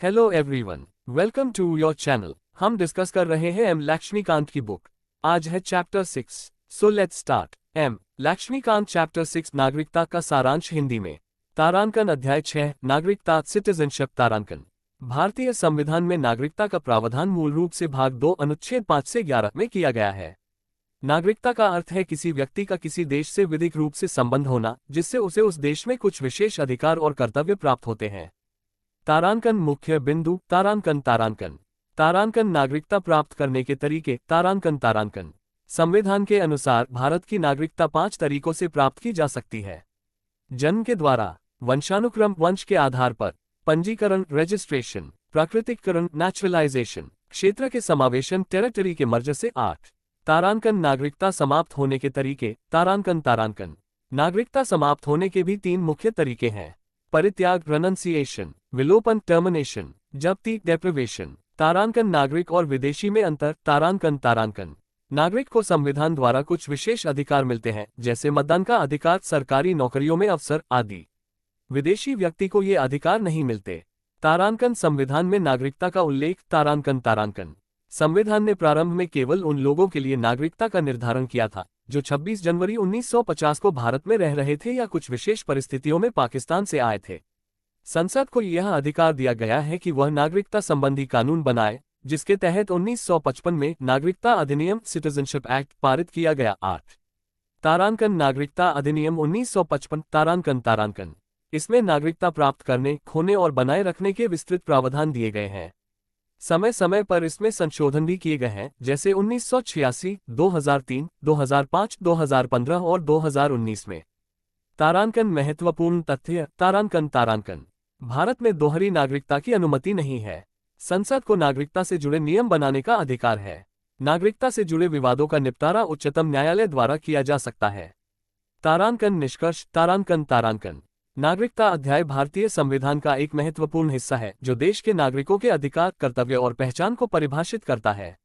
Hello everyone, welcome to your channel. हम discuss कर रहे हैं एम लक्ष्मीकांत की बुक। आज है chapter 6। So let's start. M Laxmikanth chapter 6 नागरिकता का सारांश हिंदी में। तारांकन अध्याय 6 नागरिकता सिटीजनशिप। तारांकन भारतीय संविधान में नागरिकता का प्रावधान मूल रूप से भाग 2 अनुच्छेद 5 से 11 में किया गया है। नागरिकता का अर्थ है किसी व्यक्ति का किसी देश से विधिक रूप से संबंध होना, जिससे उसे उस देश में कुछ विशेष अधिकार और कर्तव्य प्राप्त होते हैं। तारांकन मुख्य बिंदु। तारांकन तारांकन तारांकन नागरिकता प्राप्त करने के तरीके। तारांकन तारांकन संविधान के अनुसार भारत की नागरिकता 5 तरीकों से प्राप्त की जा सकती है। जन्म के द्वारा, वंशानुक्रम वंश के आधार पर, पंजीकरण रजिस्ट्रेशन, प्राकृतिककरण नेचुरलाइजेशन, क्षेत्र के समावेशन टेरिटरी के मर्ज से 8। तारांकन नागरिकता समाप्त होने के तरीके। तारांकन तारांकन नागरिकता समाप्त होने के भी 3 मुख्य तरीके हैं। परित्याग रेनंसिएशन, विलोपन टर्मिनेशन, जब्ती डेप्रिवेशन। तारांकन नागरिक और विदेशी में अंतर। तारांकन तारांकन नागरिक को संविधान द्वारा कुछ विशेष अधिकार मिलते हैं, जैसे मतदान का अधिकार, सरकारी नौकरियों में अवसर आदि। विदेशी व्यक्ति को ये अधिकार नहीं मिलते। तारांकन संविधान में नागरिकता का उल्लेख। तारांकन तारांकन संविधान ने प्रारंभ में केवल उन लोगों के लिए नागरिकता का निर्धारण किया था जो 26 जनवरी 1950 को भारत में रह रहे थे या कुछ विशेष परिस्थितियों में पाकिस्तान से आए थे। संसद को यह अधिकार दिया गया है कि वह नागरिकता संबंधी कानून बनाए, जिसके तहत 1955 में नागरिकता अधिनियम सिटीजनशिप एक्ट पारित किया गया। 8 तारांकन नागरिकता अधिनियम 1955। तारांकन तारांकन इसमें नागरिकता प्राप्त करने, खोने और बनाए रखने के विस्तृत प्रावधान दिए गए हैं। समय समय पर इसमें संशोधन भी किए गए हैं, जैसे 1986, 2003, 2005, 2015 और 2019 में। तारांकन महत्वपूर्ण तथ्य। तारांकन तारांकन भारत में दोहरी नागरिकता की अनुमति नहीं है। संसद को नागरिकता से जुड़े नियम बनाने का अधिकार है। नागरिकता से जुड़े विवादों का निपटारा उच्चतम न्यायालय द्वारा किया जा सकता है। तारांकन निष्कर्ष। तारांकन तारांकन नागरिकता अध्याय भारतीय संविधान का एक महत्वपूर्ण हिस्सा है, जो देश के नागरिकों के अधिकार, कर्तव्य और पहचान को परिभाषित करता है।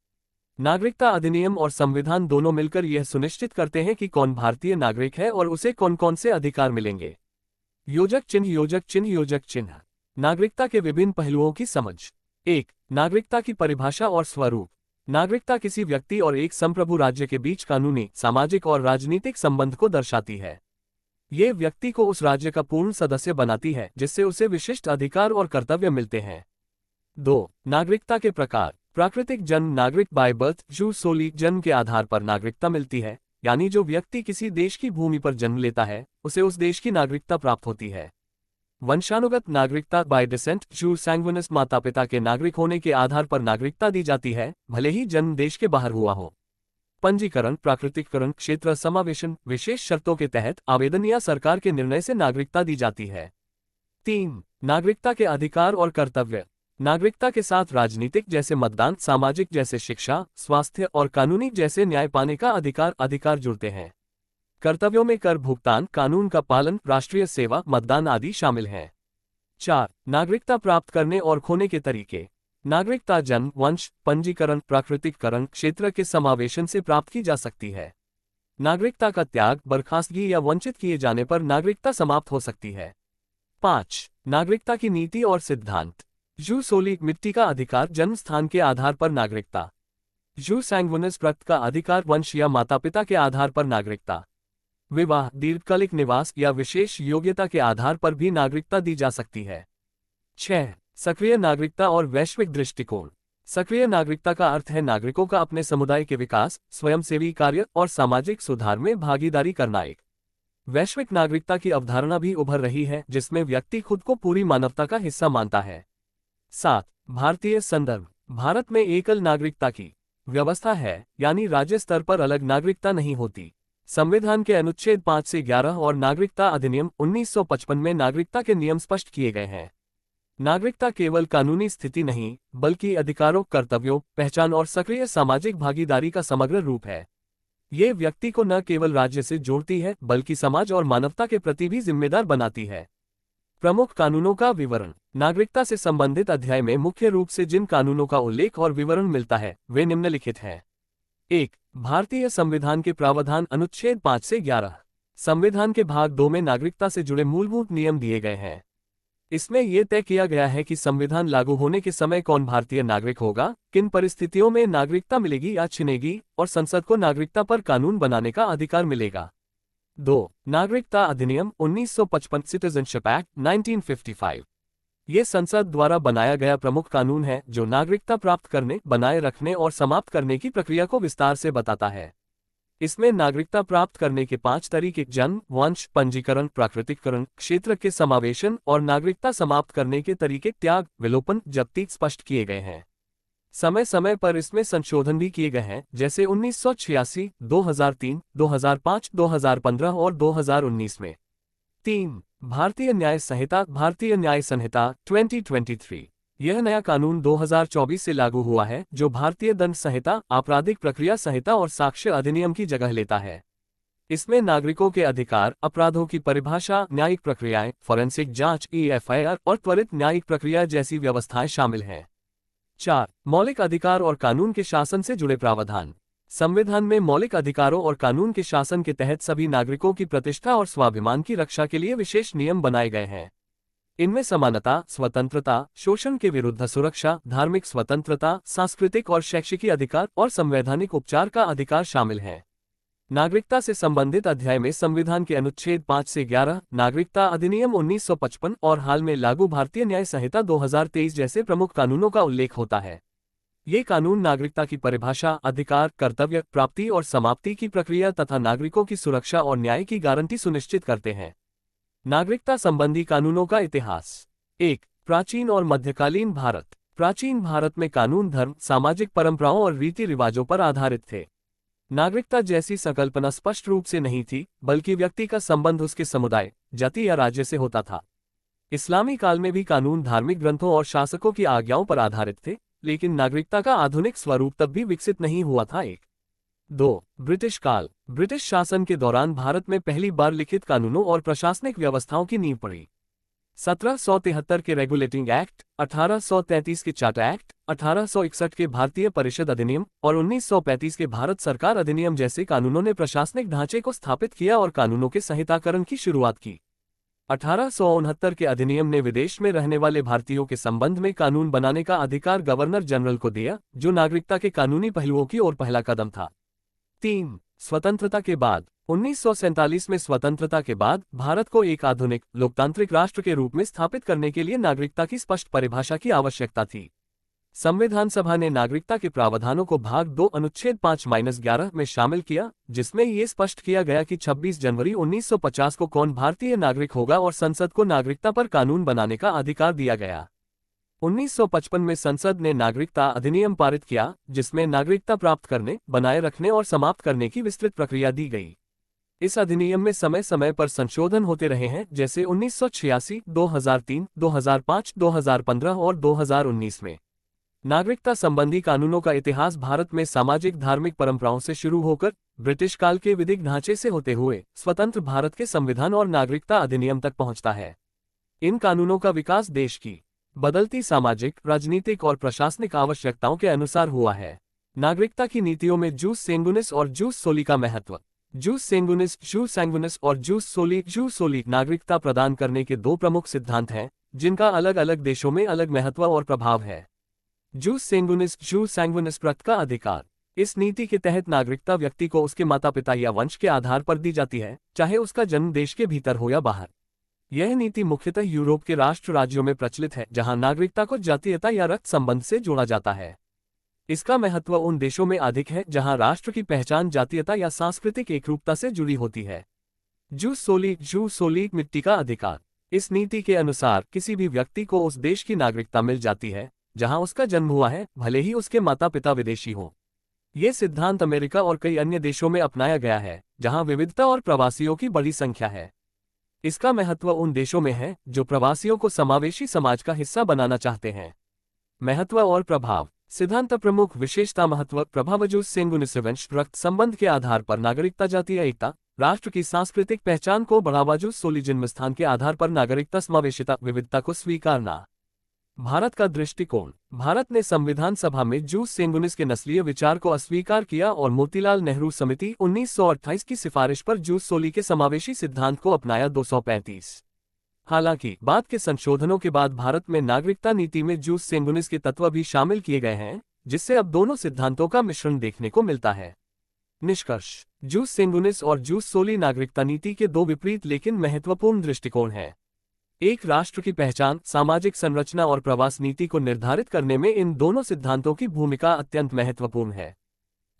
नागरिकता अधिनियम और संविधान दोनों मिलकर यह सुनिश्चित करते हैं कि कौन भारतीय नागरिक है और उसे कौन कौन से अधिकार मिलेंगे। योजक चिन्ह। योजक चिन्ह। योजक चिन्ह नागरिकता के विभिन्न पहलुओं की समझ। 1 नागरिकता की परिभाषा और स्वरूप। नागरिकता किसी व्यक्ति और एक संप्रभु राज्य के बीच कानूनी, सामाजिक और राजनीतिक संबंध को दर्शाती है। ये व्यक्ति को उस राज्य का पूर्ण सदस्य बनाती है, जिससे उसे विशिष्ट अधिकार और कर्तव्य मिलते हैं। 2 नागरिकता के प्रकार। प्राकृतिक जन्म। नागरिक बाय बर्थ जू सोली जन्म के आधार पर नागरिकता मिलती है, यानी जो व्यक्ति किसी देश की भूमि पर जन्म लेता है उसे उस देश की नागरिकता प्राप्त होती है। वंशानुगत नागरिकता बाय डिसेंट जू सैंग्विनस माता पिता के नागरिक होने के आधार पर नागरिकता दी जाती है, भले ही जन्म देश के बाहर हुआ हो। पंजीकरण, प्राकृतिककरण, क्षेत्र समावेशन विशेष शर्तों के तहत आवेदन या सरकार के निर्णय से नागरिकता दी जाती है। 3 नागरिकता के अधिकार और कर्तव्य। नागरिकता के साथ राजनीतिक जैसे मतदान, सामाजिक जैसे शिक्षा, स्वास्थ्य और कानूनी जैसे न्याय पाने का अधिकार जुड़ते हैं। कर्तव्यों में कर भुगतान, कानून का पालन, राष्ट्रीय सेवा, मतदान आदि शामिल हैं। 4 नागरिकता प्राप्त करने और खोने के तरीके। नागरिकता जन्म, वंश, पंजीकरण, प्राकृतिककरण, क्षेत्र के समावेशन से प्राप्त की जा सकती है। नागरिकता का त्याग, बर्खास्तगी या वंचित किए जाने पर नागरिकता समाप्त हो सकती है। 5 नागरिकता की नीति और सिद्धांत। जू सोली मिट्टी का अधिकार, जन्म स्थान के आधार पर नागरिकता। जू सैंग्विनस रक्त का अधिकार, वंश या माता पिता के आधार पर नागरिकता। विवाह, दीर्घकालिक निवास या विशेष योग्यता के आधार पर भी नागरिकता दी जा सकती है। 6 सक्रिय नागरिकता और वैश्विक दृष्टिकोण। सक्रिय नागरिकता का अर्थ है नागरिकों का अपने समुदाय के विकास, स्वयंसेवी कार्य और सामाजिक सुधार में भागीदारी करना। एक वैश्विक नागरिकता की अवधारणा भी उभर रही है, जिसमें व्यक्ति खुद को पूरी मानवता का हिस्सा मानता है। 7 भारतीय संदर्भ। भारत में एकल नागरिकता की व्यवस्था है, यानी राज्य स्तर पर अलग नागरिकता नहीं होती। संविधान के अनुच्छेद 5 से 11 और नागरिकता अधिनियम 1955 में नागरिकता के नियम स्पष्ट किए गए हैं। नागरिकता केवल कानूनी स्थिति नहीं, बल्कि अधिकारों, कर्तव्यों, पहचान और सक्रिय सामाजिक भागीदारी का समग्र रूप है। ये व्यक्ति को न केवल राज्य से जोड़ती है, बल्कि समाज और मानवता के प्रति भी जिम्मेदार बनाती है। प्रमुख कानूनों का विवरण। नागरिकता से संबंधित अध्याय में मुख्य रूप से जिन कानूनों का उल्लेख और विवरण मिलता है वे निम्नलिखित हैं। 1 भारतीय संविधान के प्रावधान। अनुच्छेद 5 से 11 संविधान के भाग 2 में नागरिकता से जुड़े मूलभूत नियम दिए गए हैं। इसमें यह तय किया गया है कि संविधान लागू होने के समय कौन भारतीय नागरिक होगा, किन परिस्थितियों में नागरिकता मिलेगी या छिनेगी, और संसद को नागरिकता पर कानून बनाने का अधिकार मिलेगा। 2. नागरिकता अधिनियम 1955 सिटीजनशिप एक्ट 1955। ये संसद द्वारा बनाया गया प्रमुख कानून है जो नागरिकता प्राप्त करने, बनाए रखने और समाप्त करने की प्रक्रिया को विस्तार से बताता है। इसमें नागरिकता प्राप्त करने के 5 तरीके जन्म, वंश, पंजीकरण, प्राकृतिकरण, क्षेत्र के समावेशन और नागरिकता समाप्त करने के तरीके त्याग, विलोपन, जब्ती स्पष्ट किए गए हैं। समय समय पर इसमें संशोधन भी किए गए हैं, जैसे 1986, 2003, 2005, 2015 और 2019 में। 3. भारतीय न्याय संहिता 2023। यह नया कानून 2024 से लागू हुआ है, जो भारतीय दंड संहिता, आपराधिक प्रक्रिया संहिता और साक्ष्य अधिनियम की जगह लेता है। इसमें नागरिकों के अधिकार, अपराधों की परिभाषा, न्यायिक प्रक्रियाएं, फोरेंसिक जांच, EFIR और त्वरित न्यायिक प्रक्रिया जैसी व्यवस्थाएं शामिल हैं। 4. मौलिक अधिकार और कानून के शासन से जुड़े प्रावधान। संविधान में मौलिक अधिकारों और कानून के शासन के तहत सभी नागरिकों की प्रतिष्ठा और स्वाभिमान की रक्षा के लिए विशेष नियम बनाए गए हैं। इनमें समानता, स्वतंत्रता, शोषण के विरुद्ध सुरक्षा, धार्मिक स्वतंत्रता, सांस्कृतिक और शैक्षिक अधिकार और संवैधानिक उपचार का अधिकार शामिल है। नागरिकता से संबंधित अध्याय में संविधान के अनुच्छेद 5 से 11, नागरिकता अधिनियम 1955 और हाल में लागू भारतीय न्याय संहिता 2023 जैसे प्रमुख कानूनों का उल्लेख होता है। ये कानून नागरिकता की परिभाषा, अधिकार, कर्तव्य, प्राप्ति और समाप्ति की प्रक्रिया तथा नागरिकों की सुरक्षा और न्याय की गारंटी सुनिश्चित करते हैं। नागरिकता संबंधी कानूनों का इतिहास। 1. प्राचीन और मध्यकालीन भारत। प्राचीन भारत में कानून धर्म, सामाजिक परंपराओं और रीति रिवाजों पर आधारित थे। नागरिकता जैसी संकल्पना स्पष्ट रूप से नहीं थी, बल्कि व्यक्ति का संबंध उसके समुदाय, जाति या राज्य से होता था। इस्लामी काल में भी कानून धार्मिक ग्रंथों और शासकों की आज्ञाओं पर आधारित थे, लेकिन नागरिकता का आधुनिक स्वरूप तब भी विकसित नहीं हुआ था। 1. 2. ब्रिटिश काल। ब्रिटिश शासन के दौरान भारत में पहली बार लिखित कानूनों और प्रशासनिक व्यवस्थाओं की नींव पड़ी। 1773 के रेगुलेटिंग एक्ट, 1833 के चार्टर एक्ट, 1861 के भारतीय परिषद अधिनियम और 1935 के भारत सरकार अधिनियम जैसे कानूनों ने प्रशासनिक ढांचे को स्थापित किया और कानूनों के संहिताकरण की शुरुआत की। 1869 के अधिनियम ने विदेश में रहने वाले भारतीयों के संबंध में कानून बनाने का अधिकार गवर्नर जनरल को दिया, जो नागरिकता के कानूनी पहलुओं की ओर पहला कदम था। 3. स्वतंत्रता के बाद। 1947 में स्वतंत्रता के बाद भारत को एक आधुनिक, लोकतांत्रिक राष्ट्र के रूप में स्थापित करने के लिए नागरिकता की स्पष्ट परिभाषा की आवश्यकता थी। संविधान सभा ने नागरिकता के प्रावधानों को भाग 2 अनुच्छेद 5-11 में शामिल किया, जिसमें ये स्पष्ट किया गया कि 26 जनवरी 1950 को कौन भारतीय नागरिक होगा और संसद को नागरिकता पर कानून बनाने का अधिकार दिया गया। 1955 में संसद ने नागरिकता अधिनियम पारित किया, जिसमें नागरिकता प्राप्त करने, बनाए रखने और समाप्त करने की विस्तृत प्रक्रिया दी गई। इस अधिनियम में समय समय पर संशोधन होते रहे हैं, जैसे 1986, 2003, 2005, 2015 और 2019 में। नागरिकता संबंधी कानूनों का इतिहास भारत में सामाजिक धार्मिक परंपराओं से शुरू होकर ब्रिटिश काल के विधिक ढांचे से होते हुए स्वतंत्र भारत के संविधान और नागरिकता अधिनियम तक पहुंचता है। इन कानूनों का विकास देश की बदलती सामाजिक, राजनीतिक और प्रशासनिक आवश्यकताओं के अनुसार हुआ है। नागरिकता की नीतियों में जूस सेंगुनिस और जूस सोली का महत्व। जूस सेंगुनिस, जूस सैंगुनिस और जूस सोली नागरिकता प्रदान करने के 2 प्रमुख सिद्धांत हैं, जिनका अलग अलग देशों में अलग महत्व और प्रभाव है। जूस सेंगुनिस, जूस सैंगुनिस रक्त का अधिकार। इस नीति के तहत नागरिकता व्यक्ति को उसके माता पिता या वंश के आधार पर दी जाती है, चाहे उसका जन्म देश के भीतर हो या बाहर। यह नीति मुख्यतः यूरोप के राष्ट्र राज्यों में प्रचलित है, जहां नागरिकता को जातीयता या रक्त संबंध से जोड़ा जाता है। इसका महत्व उन देशों में अधिक है जहां राष्ट्र की पहचान जातीयता या सांस्कृतिक एकरूपता से जुड़ी होती है। जूस सोली मिट्टी का अधिकार। इस नीति के अनुसार किसी भी व्यक्ति को उस देश की नागरिकता मिल जाती है जहां उसका जन्म हुआ है, भले ही उसके माता पिता विदेशी हों। यह सिद्धांत अमेरिका और कई अन्य देशों में अपनाया गया है, जहां विविधता और प्रवासियों की बड़ी संख्या है। इसका महत्व उन देशों में है जो प्रवासियों को समावेशी समाज का हिस्सा बनाना चाहते हैं। महत्व और प्रभाव। सिद्धांत प्रमुख विशेषता। महत्व प्रभाव। जूस सेंगुनिस रक्त संबंध के आधार पर नागरिकता, जातीय एकता, राष्ट्र की सांस्कृतिक पहचान को बढ़ावा। जूस सोली जन्म स्थान के आधार पर नागरिकता, समावेशिता, विविधता को स्वीकारना। भारत का दृष्टिकोण। भारत ने संविधान सभा में जूस सेंगुनिस के नस्लीय विचार को अस्वीकार किया और मोतीलाल नेहरू समिति 1928 की सिफारिश पर जूस सोली के समावेशी सिद्धांत को अपनाया। 235 हालांकि बाद के संशोधनों के बाद भारत में नागरिकता नीति में जूस सेंगुनिस के तत्व भी शामिल किए गए हैं, जिससे अब दोनों सिद्धांतों का मिश्रण देखने को मिलता है। निष्कर्ष: जूस सेंगुनिस और जूस सोली नागरिकता नीति के दो विपरीत लेकिन महत्वपूर्ण दृष्टिकोण हैं। एक राष्ट्र की पहचान, सामाजिक संरचना और प्रवास नीति को निर्धारित करने में इन दोनों सिद्धांतों की भूमिका अत्यंत महत्वपूर्ण है।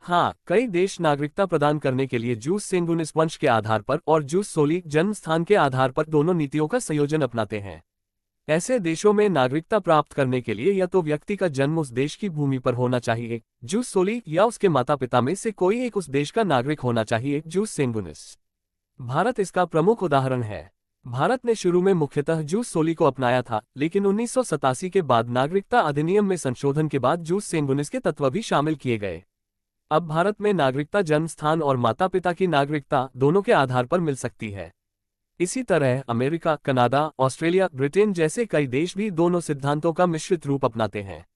हाँ, कई देश नागरिकता प्रदान करने के लिए जूस सेंगुनिस वंश के आधार पर और जूस सोली जन्म स्थान के आधार पर दोनों नीतियों का संयोजन अपनाते हैं। ऐसे देशों में नागरिकता प्राप्त करने के लिए या तो व्यक्ति का जन्म उस देश की भूमि पर होना चाहिए, जूस सोली, या उसके माता पिता में से कोई एक उस देश का नागरिक होना चाहिए, जूस सेंगुनिस। भारत इसका प्रमुख उदाहरण है। भारत ने शुरू में मुख्यतः जूस सोली को अपनाया था, लेकिन 1987 के बाद नागरिकता अधिनियम में संशोधन के बाद जूस सेंगुनिस के तत्व भी शामिल किए गए। अब भारत में नागरिकता जन्म स्थान और माता पिता की नागरिकता दोनों के आधार पर मिल सकती है। इसी तरह अमेरिका, कनाडा, ऑस्ट्रेलिया, ब्रिटेन जैसे कई देश भी दोनों सिद्धांतों का मिश्रित रूप अपनाते हैं।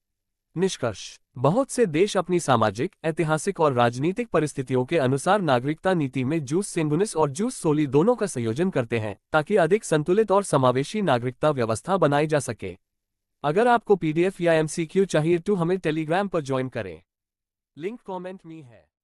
निष्कर्ष: बहुत से देश अपनी सामाजिक, ऐतिहासिक और राजनीतिक परिस्थितियों के अनुसार नागरिकता नीति में जूस सेंगुनिस और जूस सोली दोनों का संयोजन करते हैं, ताकि अधिक संतुलित और समावेशी नागरिकता व्यवस्था बनाई जा सके। अगर आपको PDF या MCQ चाहिए तो हमें टेलीग्राम पर ज्वाइन करें। लिंक कमेंट में है।